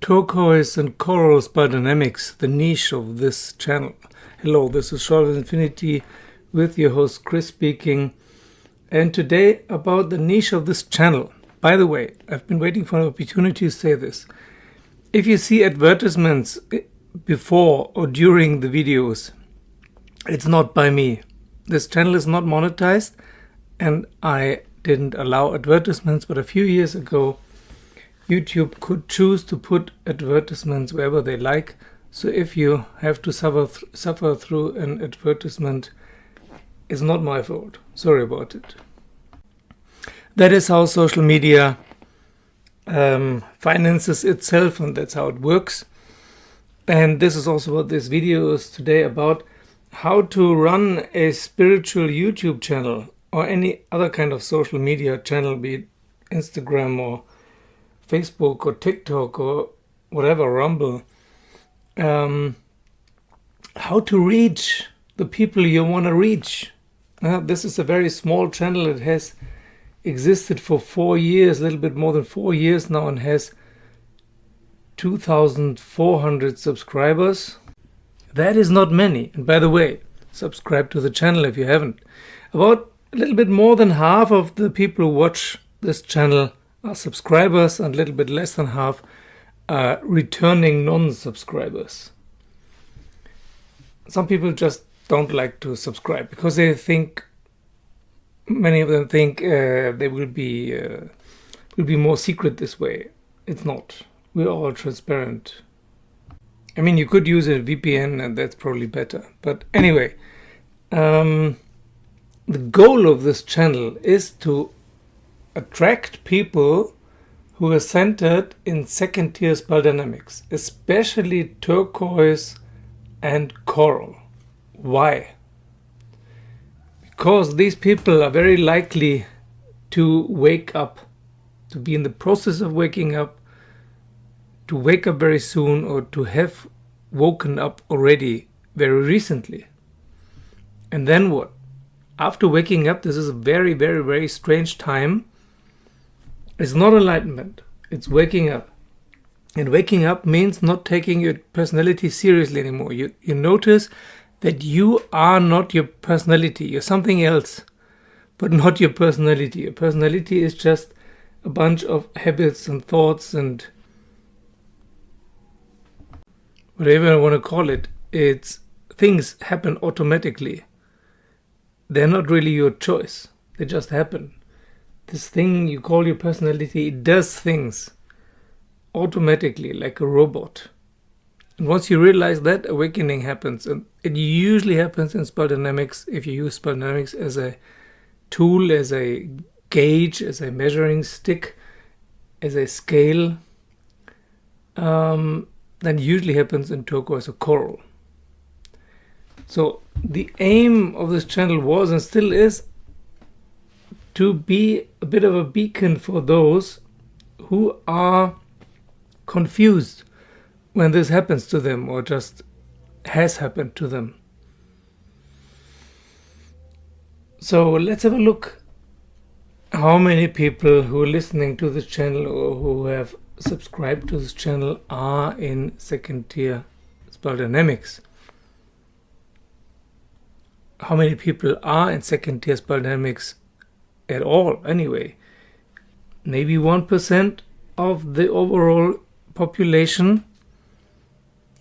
Turquoise and Coral Dynamics, the niche of this channel. Hello, this is Short of Infinity with your host Chris speaking, and today about the niche of this channel. By the way, I've been waiting for an opportunity to say this. If you see advertisements before or during the videos, it's not by me. This channel is not monetized and I didn't allow advertisements, but a few years ago YouTube could choose to put advertisements wherever they like. So if you have to suffer through an advertisement, it's not my fault. Sorry about it. That is how social media finances itself, and that's how it works. And this is also what this video is today about: how to run a spiritual YouTube channel or any other kind of social media channel, be it Instagram or Facebook or TikTok or whatever, Rumble. How to reach the people you want to reach. This is a very small channel. It has existed for 4 years, a little bit more than 4 years now, and has 2,400 subscribers. That is not many. And by the way, subscribe to the channel if you haven't. About a little bit more than half of the people who watch this channel are subscribers, and a little bit less than half are returning non-subscribers. Some people just don't like to subscribe because they think, many of them think they will be more secret this way. It's not. We're all transparent. I mean, you could use a VPN and that's probably better. But anyway, the goal of this channel is to attract people who are centered in second-tier spell dynamics, especially turquoise and coral. Why? Because these people are very likely to wake up, to be in the process of waking up, to wake up very soon, or to have woken up already very recently. And then what? After waking up, this is a very, very, very strange time. It's not enlightenment, it's waking up. And waking up means not taking your personality seriously anymore. You notice that you are not your personality. You're something else, but not your personality. Your personality is just a bunch of habits and thoughts and whatever I want to call it. It's things happen automatically. They're not really your choice. They just happen. This thing you call your personality, it does things automatically like a robot. And once you realize that, awakening happens. And it usually happens in spell dynamics. If you use spell dynamics as a tool, as a gauge, as a measuring stick, as a scale, then it usually happens in turquoise or coral. So the aim of this channel was and still is to be a bit of a beacon for those who are confused when this happens to them or just has happened to them. So let's have a look how many people who are listening to this channel or who have subscribed to this channel are in second tier spell dynamics. How many people are in second tier spell dynamics at all anyway? Maybe 1% of the overall population.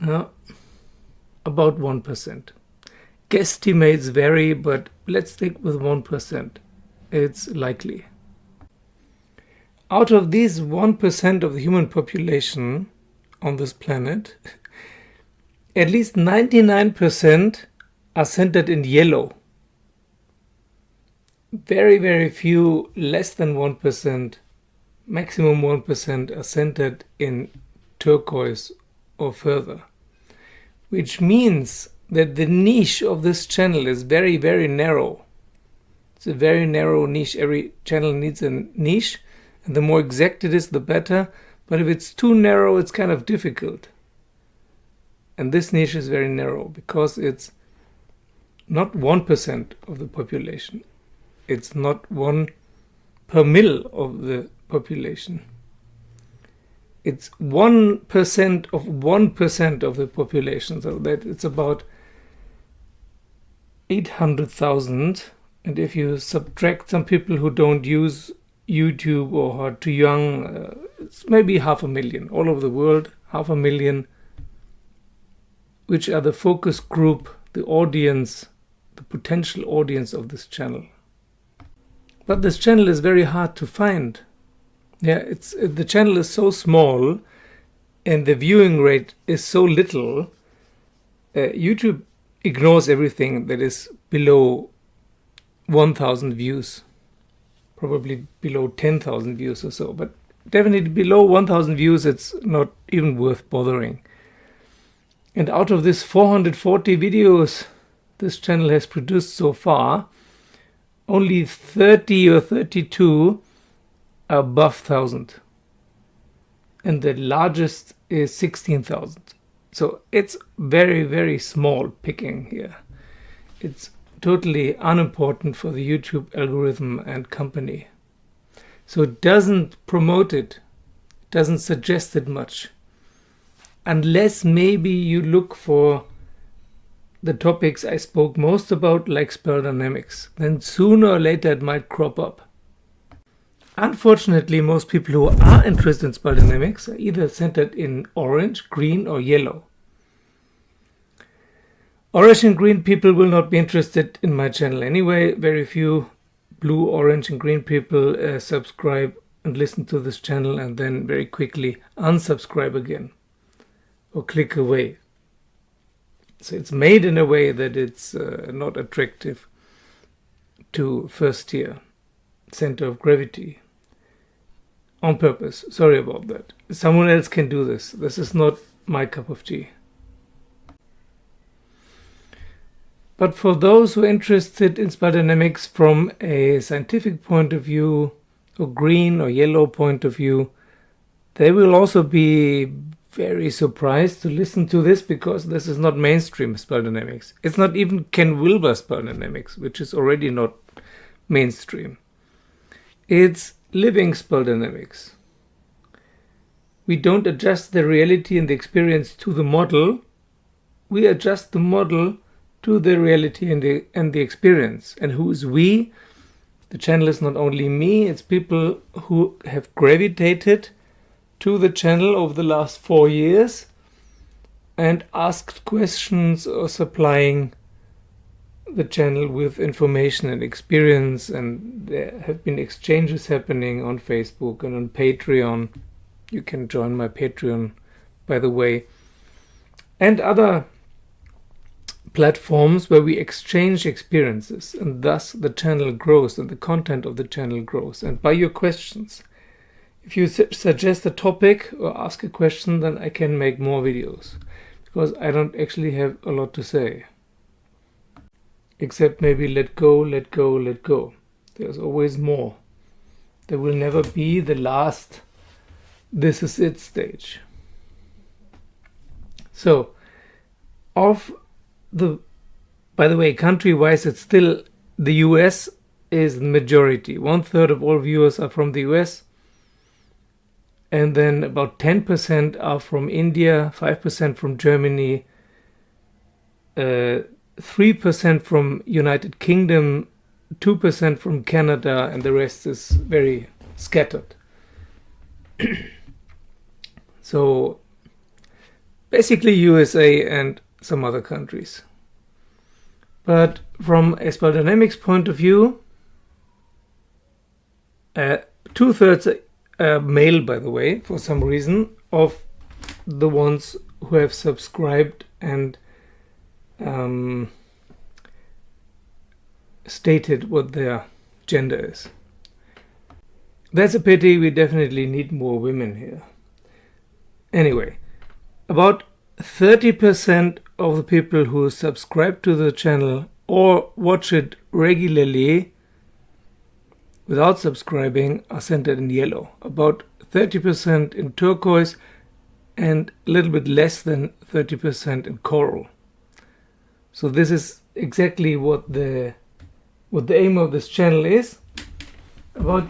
About 1%. Guesstimates vary, but let's stick with 1%. It's likely. Out of these 1% of the human population on this planet, at least 99% are centered in yellow. Very, very few, less than 1%, maximum 1%, are centered in turquoise or further. Which means that the niche of this channel is very, very narrow. It's a very narrow niche. Every channel needs a niche, and the more exact it is, the better. But if it's too narrow, it's kind of difficult. And this niche is very narrow because it's not 1% of the population. It's not 1 per mil of the population. It's 1% of 1% of the population, so that it's about 800,000. And if you subtract some people who don't use YouTube or are too young, it's maybe 500,000 all over the world, 500,000, which are the focus group, the audience, the potential audience of this channel. But this channel is very hard to find. Yeah, the channel is so small and the viewing rate is so little. YouTube ignores everything that is below 1,000 views, probably below 10,000 views or so, but definitely below 1,000 views it's not even worth bothering. And out of this 440 videos this channel has produced so far, only 30 or 32 are above 1,000, and the largest is 16,000. So it's very, very small picking here. It's totally unimportant for the YouTube algorithm and company. So it doesn't promote it, doesn't suggest it much, unless maybe you look for the topics I spoke most about, like spell dynamics. Then sooner or later it might crop up. Unfortunately, most people who are interested in spell dynamics are either centered in orange, green, or yellow. Orange and green people will not be interested in my channel anyway. Very few blue, orange, and green people subscribe and listen to this channel and then very quickly unsubscribe again or click away. So it's made in a way that it's not attractive to first tier, center of gravity. On purpose. Sorry about that. Someone else can do this. This is not my cup of tea. But for those who are interested in spell dynamics from a scientific point of view, or green or yellow point of view, they will also be very surprised to listen to this, because this is not mainstream spell dynamics. It's not even Ken Wilber spell dynamics, which is already not mainstream. It's living spell dynamics. We don't adjust the reality and the experience to the model. We adjust the model to the reality and the experience. And who is we? The channel is not only me, it's people who have gravitated to the channel over the last 4 years and asked questions or supplying the channel with information and experience, and there have been exchanges happening on Facebook and on Patreon. You can join my Patreon, by the way, and other platforms where we exchange experiences, and thus the channel grows and the content of the channel grows. And by your questions, if you suggest a topic or ask a question, then I can make more videos, because I don't actually have a lot to say. Except maybe let go, let go, let go. There's always more. There will never be the last this is it stage. So, by the way, country-wise, it's still the US is the majority. 1/3 of all viewers are from the US. And then about 10% are from India, 5% from Germany, 3% from United Kingdom, 2% from Canada, and the rest is very scattered. So basically USA and some other countries. But from a spell dynamics point of view, 2/3 are male, by the way, for some reason, of the ones who have subscribed and stated what their gender is. That's a pity. We definitely need more women here. Anyway, about 30% of the people who subscribe to the channel or watch it regularly without subscribing are centered in yellow. About 30% in turquoise and a little bit less than 30% in coral. So this is exactly what the aim of this channel is. About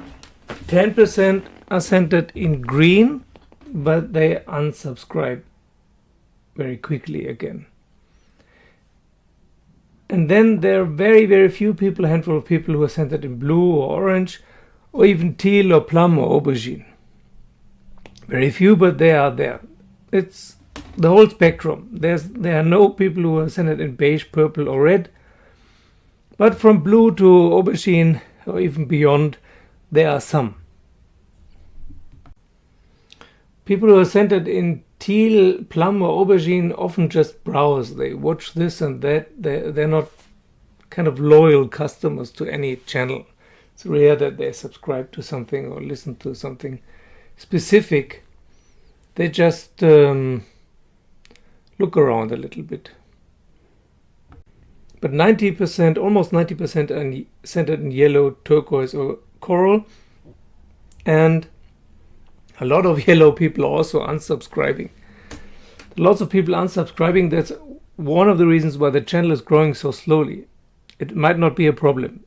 10% are centered in green, but they unsubscribe very quickly again. And then there are very, very few people, a handful of people who are centered in blue or orange, or even teal or plum or aubergine. Very few, but they are there. It's the whole spectrum. There are no people who are centered in beige, purple, or red. But from blue to aubergine, or even beyond, there are some. People who are centered in teal, plum, or aubergine often just browse. They watch this and that. They're not kind of loyal customers to any channel. It's rare that they subscribe to something or listen to something specific. They just look around a little bit. But 90%, almost 90% are centered in yellow, turquoise, or coral. And a lot of yellow people are also unsubscribing. Lots of people unsubscribing. That's one of the reasons why the channel is growing so slowly. It might not be a problem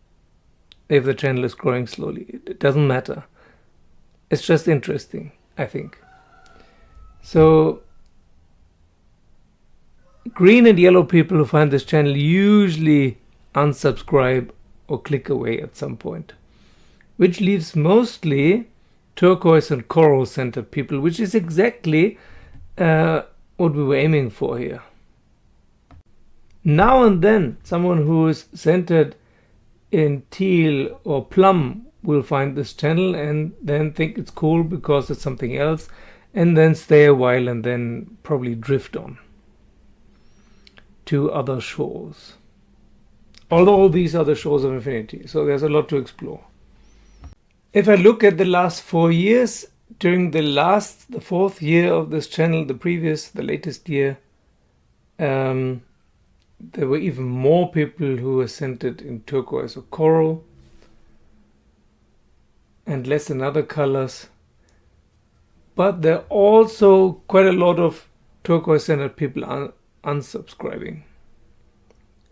if the channel is growing slowly. It doesn't matter. It's just interesting, I think. So green and yellow people who find this channel usually unsubscribe or click away at some point, which leaves mostly turquoise and coral centered people, which is exactly what we were aiming for here. Now and then someone who is centered in teal or plum will find this channel and then think it's cool because it's something else, and then stay a while and then probably drift on to other shores. Although these are the shores of infinity, so there's a lot to explore. If I look at the last 4 years, during the fourth year of this channel, the latest year, there were even more people who were centered in turquoise or coral and less in other colors. But there are also quite a lot of turquoise centered people unsubscribing.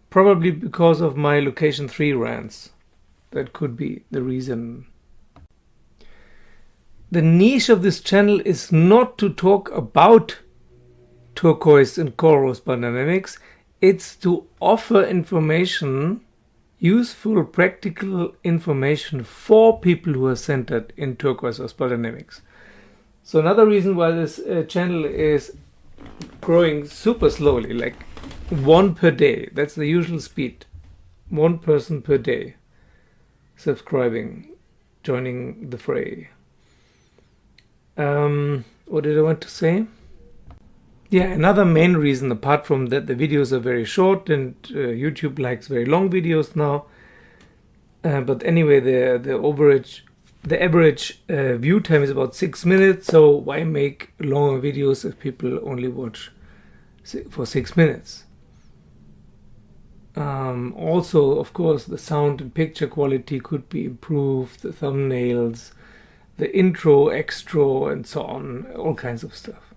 Probably because of my location 3 rants. That could be the reason. The niche of this channel is not to talk about turquoise and coral spell dynamics. It's to offer information, useful, practical information for people who are centered in turquoise or spell dynamics. So another reason why this channel is growing super slowly, like 1 per day. That's the usual speed. 1 person per day subscribing, joining the fray. What did I want to say? Yeah, another main reason, apart from that the videos are very short and YouTube likes very long videos now. But anyway, the average view time is about 6 minutes. So why make longer videos if people only watch for 6 minutes? Also, of course, the sound and picture quality could be improved, the thumbnails, the intro, extra, and so on, all kinds of stuff.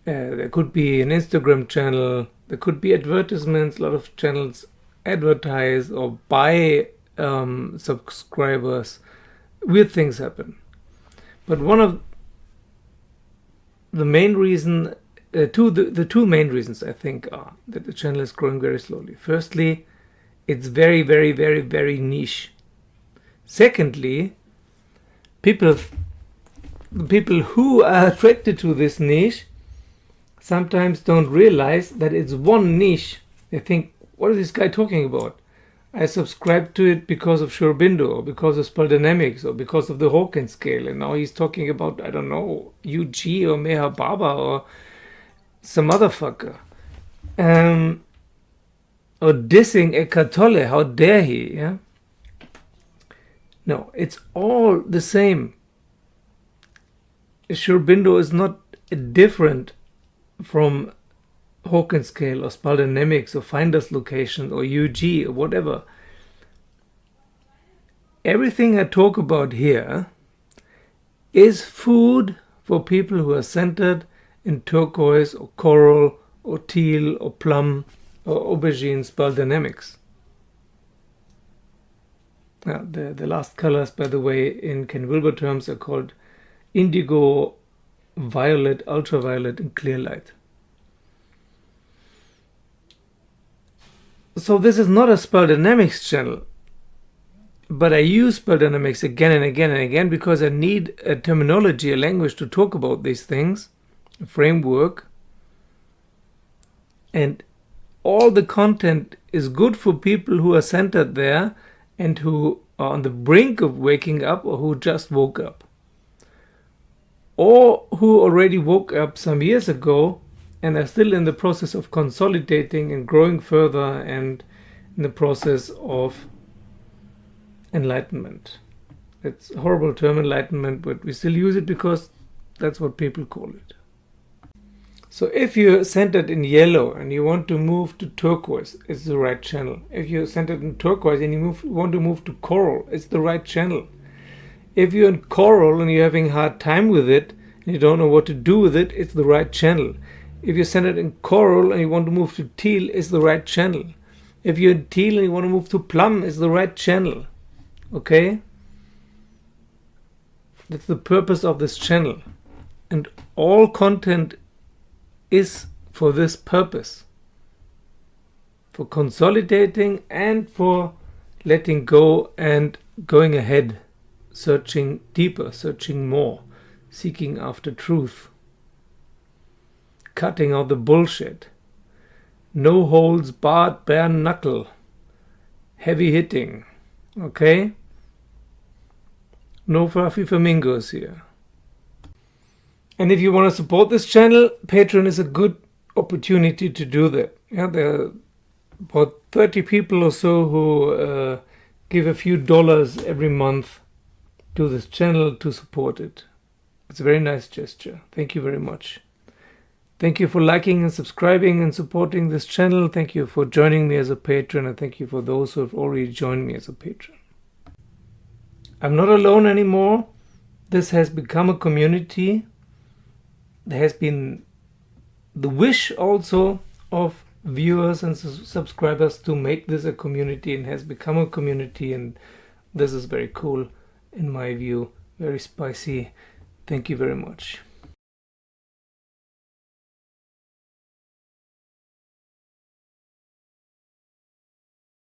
There could be an Instagram channel, there could be advertisements. A lot of channels advertise or buy subscribers. Weird things happen. But one of the main reasons, the two main reasons I think are that the channel is growing very slowly. Firstly, it's very, very, very, very niche. Secondly, the people who are attracted to this niche sometimes don't realize that it's one niche. They think, what is this guy talking about? I subscribed to it because of Sri Aurobindo, or because of spell dynamics, or because of the Woken scale, and now he's talking about, I don't know, UG or Meher Baba or some other fucker. Or dissing Eckhart Tolle, how dare he, yeah? No, it's all the same. Sri Aurobindo is not different from Woken scale or spell dynamics or finder's location or UG or whatever. Everything I talk about here is food for people who are centered in turquoise or coral or teal or plum or aubergine spell dynamics. The last colors, by the way, in Ken Wilber terms are called indigo, violet, ultraviolet, and clear light. So this is not a spell dynamics channel, but I use spell dynamics again and again and again because I need a terminology, a language to talk about these things, a framework. And all the content is good for people who are centered there and who are on the brink of waking up or who just woke up, or who already woke up some years ago and are still in the process of consolidating and growing further and in the process of enlightenment. It's a horrible term, enlightenment, but we still use it because that's what people call it. So if you're centered in yellow and you want to move to turquoise, it's the right channel. If you're centered in turquoise and you want to move to coral, it's the right channel. If you're in coral and you're having a hard time with it and you don't know what to do with it, it's the right channel. If you're centered in coral and you want to move to teal, it's the right channel. If you're in teal and you want to move to plum, it's the right channel. Okay? That's the purpose of this channel. And all content is for this purpose. For consolidating and for letting go and going ahead. Searching deeper, searching more, seeking after truth, cutting out the bullshit, no holds barred, bare knuckle, heavy hitting, okay? No fluffy flamingos here. And if you want to support this channel, Patreon is a good opportunity to do that. Yeah, there are about 30 people or so who give a few dollars every month to this channel to support it. It's a very nice gesture. Thank you very much. Thank you for liking and subscribing and supporting this channel. Thank you for joining me as a patron, and thank you for those who have already joined me as a patron. I'm not alone anymore. This has become a community. There has been the wish also of viewers and subscribers to make this a community, and has become a community, and this is very cool. In my view, very spicy. Thank you very much.